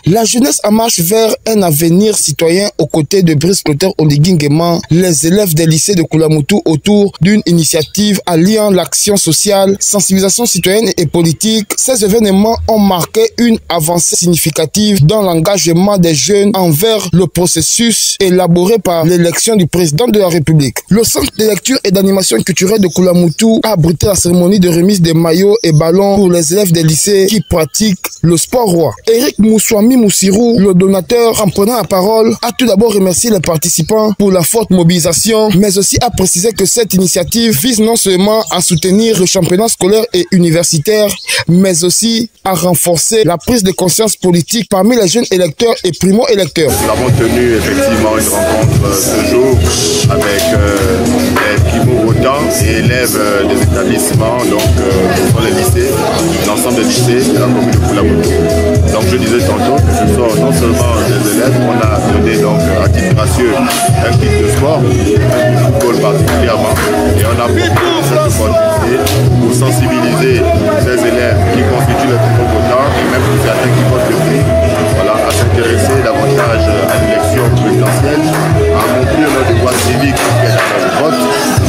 La jeunesse en marche vers un avenir citoyen aux côtés de Brice Clotaire Oligui Nguema, les élèves des lycées de Koulamoutou autour d'une initiative alliant l'action sociale, sensibilisation citoyenne et politique. Ces événements ont marqué une avancée significative dans l'engagement des jeunes envers le processus élaboré par l'élection du président de la République. Le centre de lecture et d'animation culturelle de Koulamoutou a abrité la cérémonie de remise des maillots et ballons pour les élèves des lycées qui pratiquent le sport roi. Eric Moussouami Moussirou, le donateur, en prenant la parole, a tout d'abord remercié les participants pour la forte mobilisation, mais aussi a précisé que cette initiative vise non seulement à soutenir le championnat scolaire et universitaire, mais aussi à renforcer la prise de conscience politique parmi les jeunes électeurs et primo-électeurs. Nous avons tenu effectivement une rencontre ce jour avec les primo-votants et élèves des établissements, donc dans les lycées, l'ensemble des lycées de la commune de Koulamoutou. Donc je disais tantôt que ce sont non seulement des élèves, on a donné donc à titre gracieux un kit de sport, un kit de football particulièrement, et on a profité de cette opportunité pour sensibiliser ces élèves qui constituent les primo-votants et même pour certains qui votent le prix, voilà, à s'intéresser davantage à l'élection présidentielle, à accomplir leur devoir civique qui est dans le vote,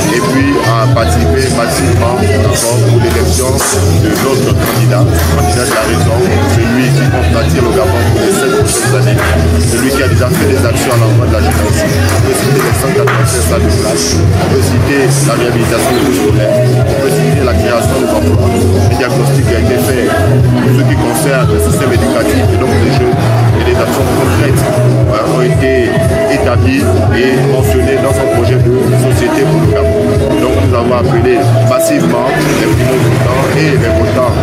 et puis à participer massivement pour l'élection de notre candidat de la raison, celui qui compte bâtir le Gabon pour les 7 prochaines années, celui qui a déjà fait des actions à l'endroit de la jeunesse. On peut citer les 187 salles de classe, on peut citer la réhabilitation des bus scolaires, on peut citer la création des emplois, le diagnostic qui a été fait pour ce qui concerne le système éducatif et donc les jeunes, et les actions concrètes ont été établies et mentionnées dans son projet de société pour le Gabon. Donc nous avons appelé massivement les primo-votants et les votants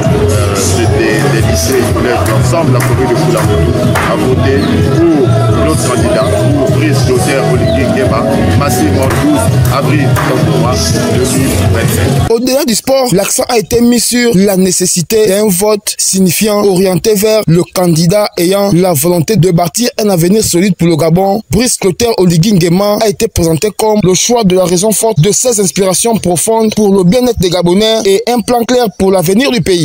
des lycées scolaires de l'ensemble de la commune de Koulamoutou à voter pour notre candidat, pour Brice Clotaire Oligui Nguema, massivement 12 avril 2025. Au-delà du sport, l'accent a été mis sur la nécessité d'un vote signifiant orienté vers le candidat ayant la volonté de bâtir un avenir solide pour le Gabon. Brice Clotaire Oligui Nguema a été présenté comme le choix de la raison forte de ses inspirations profondes pour le bien-être des Gabonais et un plan clair pour l'avenir du pays.